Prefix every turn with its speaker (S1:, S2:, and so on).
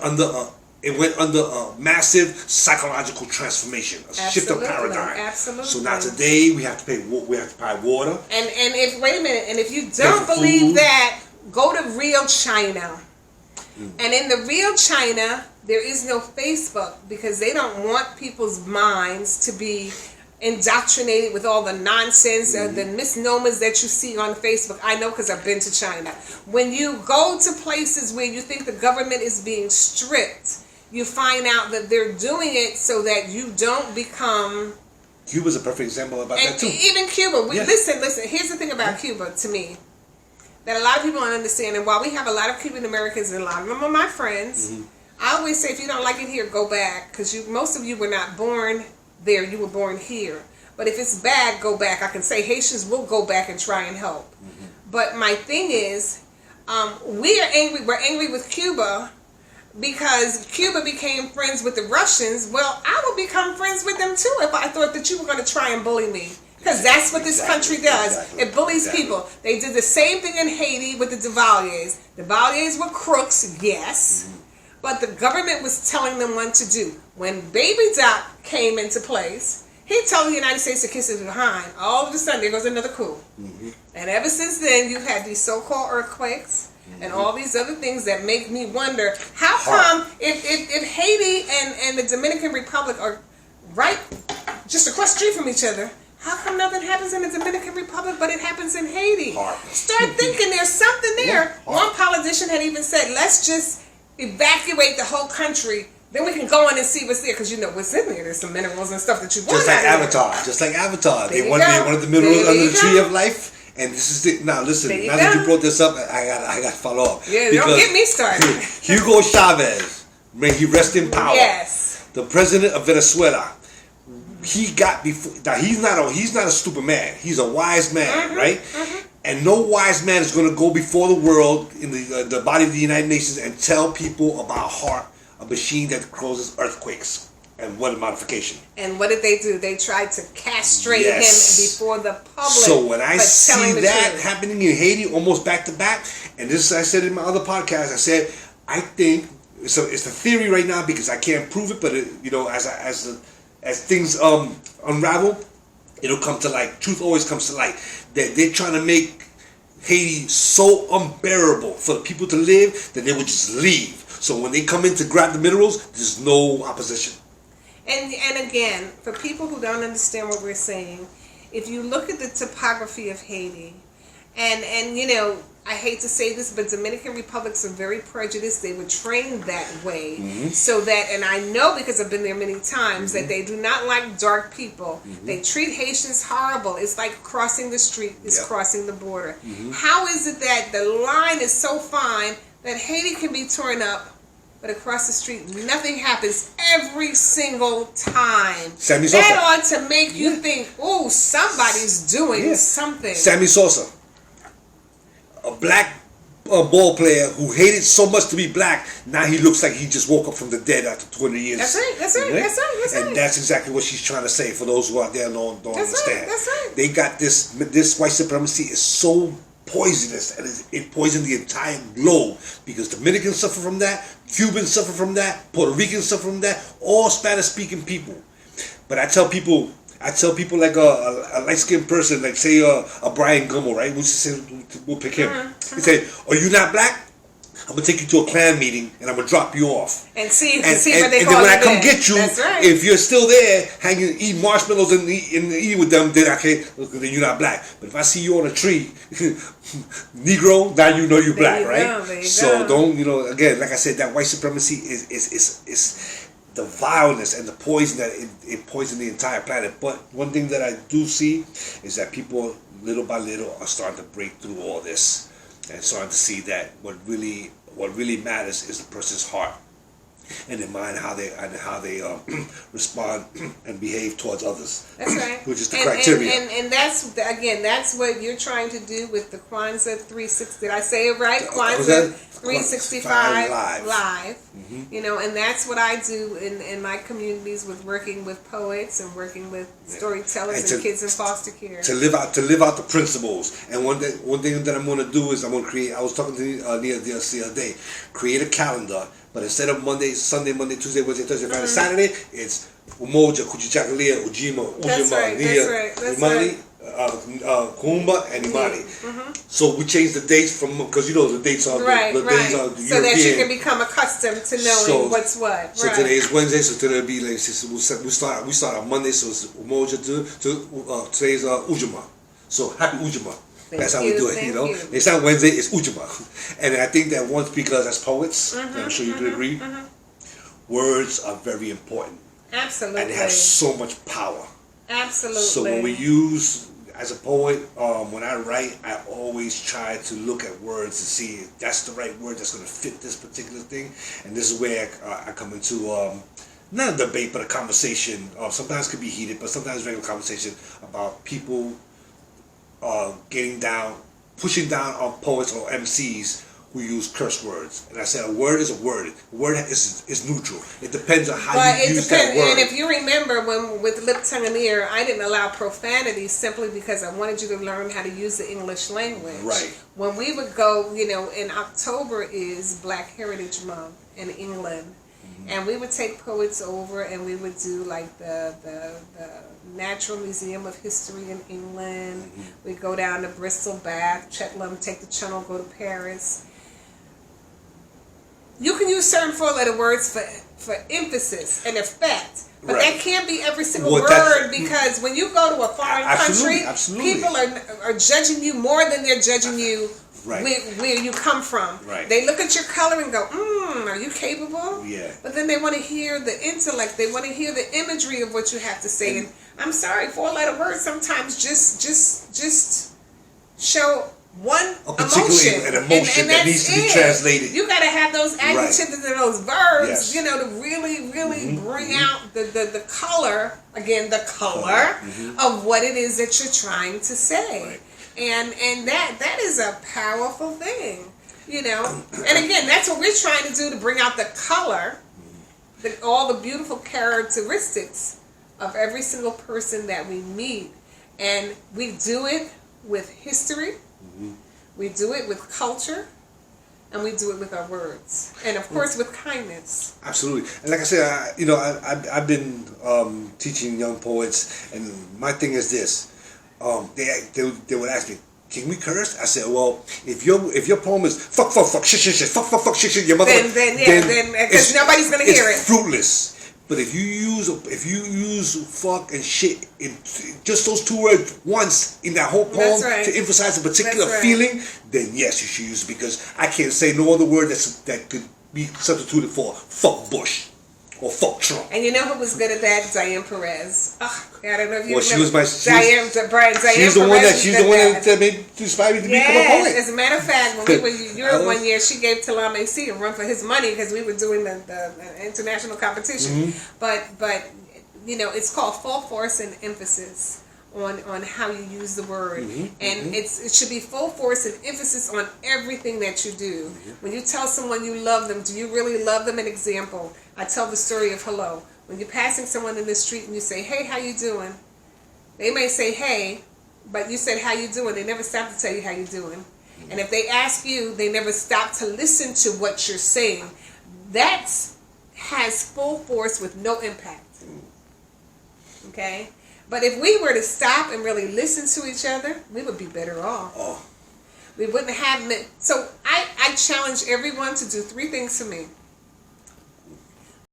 S1: under a massive psychological transformation, a shift of paradigm.
S2: Absolutely.
S1: So now today we have to buy water.
S2: And if wait a minute, and if you don't believe that, go to real China. And in the real China, there is no Facebook because they don't want people's minds to be indoctrinated with all the nonsense and the misnomers that you see on Facebook. I know because I've been to China. When you go to places where you think the government is being strict, you find out that they're doing it so that you don't become...
S1: Cuba's a perfect example about that too.
S2: Even Cuba. Listen, here's the thing about Cuba to me that a lot of people don't understand, and while we have a lot of Cuban Americans and a lot of them are my friends, I always say if you don't like it here, go back, because most of you were not born there, you were born here. But if it's bad, go back. I can say Haitians will go back and try and help. But my thing is, we're angry with Cuba because Cuba became friends with the Russians. Well, I would become friends with them too if I thought that you were going to try and bully me. Because that's what this country does. It bullies people. They did the same thing in Haiti with the Duvaliers. The Duvaliers were crooks, yes. But the government was telling them what to do. When Baby Doc came into place, he told the United States to kiss it behind. All of a sudden, there goes another coup. And ever since then, you've had these so-called earthquakes and all these other things that make me wonder, how come if Haiti and the Dominican Republic are right just across the street from each other, how come nothing happens in the Dominican Republic but it happens in Haiti? Start thinking there's something there. One politician had even said, let's just evacuate the whole country. Then we can go in and see what's there, because you know what's in there. There's some minerals and stuff that you want.
S1: Just like Avatar. They wanted the minerals under the tree of life. And this is it. Now listen, now that you brought this up, I got to follow up.
S2: Yeah, don't get me started.
S1: Hugo Chavez, may he rest in power.
S2: Yes.
S1: The president of Venezuela. He got before. Now he's not a stupid man. He's a wise man, right? And no wise man is going to go before the world in the body of the United Nations and tell people about HAARP, a machine that causes earthquakes and weather modification.
S2: And what did they do? They tried to castrate him before the public.
S1: So when I see that happening in Haiti, almost back to back, and this I said in my other podcast, I said I think it's a theory right now because I can't prove it, but as things unravel, it'll come to light. Truth always comes to light. They're trying to make Haiti so unbearable for the people to live that they would just leave. So when they come in to grab the minerals, there's no opposition.
S2: And again, for people who don't understand what we're saying, if you look at the topography of Haiti, and you know, I hate to say this, but Dominican Republics are very prejudiced. They were trained that way. So that, and I know because I've been there many times, that they do not like dark people. They treat Haitians horrible. It's like crossing the street is crossing the border. How is it that the line is so fine that Haiti can be torn up, but across the street nothing happens every single time? That ought to make you think, oh, somebody's doing something.
S1: Sammy Sosa. A black ball player who hated so much to be black, now he looks like he just woke up from the dead after 20 years.
S2: That's right.
S1: And that's exactly what she's trying to say for those who out there don't understand.
S2: That's right.
S1: They got this white supremacy is so poisonous, and it poisoned the entire globe, because Dominicans suffer from that, Cubans suffer from that, Puerto Ricans suffer from that, all Spanish-speaking people. But I tell people like a light-skinned person, like say a Brian Gummel, right? We'll pick him. He said, "Are you not black? I'm gonna take you to a Klan meeting and I'm gonna drop you off
S2: and see what they call it. And
S1: then when I come get you,
S2: right.
S1: If you're still there, hanging, eating marshmallows and eating with them, then then you're not black. But if I see you on a tree, Negro, now you know you're black, right? So don't, again, like I said, that white supremacy is the vileness and the poison that it poisoned the entire planet. But one thing that I do see is that people, little by little, are starting to break through all this and starting to see that what really matters is the person's heart and their mind, how they respond and behave towards others.
S2: That's right.
S1: Which is the criteria.
S2: And that's what you're trying to do with the Kwanzaa 360. Did I say it right? Kwanzaa 365 Live. And that's what I do in my communities, with working with poets and working with storytellers and kids in foster care.
S1: To live out the principles. And one thing that I'm going to do is I'm going to create. I was talking to Nia the other day. Create a calendar But instead of Sunday, Monday, Tuesday, Wednesday, Thursday, Friday, Saturday, it's Umoja, Kujichagulia, Ujima, Ujima, Nia, Imani, Kumba, and Imani. So we changed the dates from, because you know the dates are the days are
S2: so European. That you can become accustomed to knowing what's what.
S1: So today is Wednesday, so today will be like we start on Monday, so it's Umoja to today's Ujima. So happy Ujima. That's how we do it, you know. It's not Wednesday, it's Ujima. And I think that once, because as poets, and I'm sure you could agree, words are very important.
S2: Absolutely.
S1: And they have so much power.
S2: Absolutely.
S1: So when we use, as a poet, when I write, I always try to look at words to see if that's the right word that's going to fit this particular thing. And this is where I come into, not a debate, but a conversation. Sometimes it could be heated, but sometimes regular conversation about people getting down, pushing down on poets or MCs who use curse words. And I said a word is a word. A word is neutral. It depends on how you use that word.
S2: And if you remember, when with Lip, Tongue, and Ear, I didn't allow profanity simply because I wanted you to learn how to use the English language.
S1: Right.
S2: When we would go, you know, in October is Black Heritage Month in England. And we would take poets over and we would do like the Natural Museum of History in England. We'd go down to Bristol, Bath, Cheltenham, take the Channel, go to Paris. You can use certain four-letter words for emphasis and effect. But that can't be every single word, because when you go to a foreign country, people are judging you more than they're judging you where you come from. They look at your color and go, are you capable? Yeah. But then they want to hear the intellect. They want to hear the imagery of what you have to say. And I'm sorry, four-letter words sometimes just show one emotion.
S1: An emotion that needs to be translated.
S2: You got to have those adjectives and those verbs, you know, to really bring out the color, again, the color of what it is that you're trying to say. And that is a powerful thing, you know. And again, that's what we're trying to do, to bring out the color, all the beautiful characteristics of every single person that we meet. And we do it with history, we do it with culture, and we do it with our words, and of course with kindness.
S1: Absolutely. And like I said, I've been teaching young poets, and my thing is this. They would ask me, can we curse? I said, well, if your poem is fuck shit, your mother, then because nobody's gonna hear it. It's fruitless. But if you use fuck and shit in just those two words once in that whole poem to emphasize a particular feeling, then yes, you should use it, because I can't say no other word that could be substituted for fuck Bush. Or fuck Trump.
S2: And you know who was good at that? Diane Perez. Oh, I don't know if you
S1: remember. She was
S2: Diane
S1: she's the one that made inspired me to become a poet.
S2: As a matter of fact, when we were in Europe one year, she gave Talame C a run for his money because we were doing the international competition. But you know, it's called full force and emphasis on how you use the word, and it should be full force and emphasis on everything that you do. When you tell someone you love them, do you really love them? An example, I tell the story of hello. When you're passing someone in the street and you say, hey, how you doing? They may say, hey, but you said, how you doing? They never stop to tell you how you doing. And if they ask you, they never stop to listen to what you're saying. That has full force with no impact. Okay? But if we were to stop and really listen to each other, we would be better off. We wouldn't have... So I challenge everyone to do 3 things for me.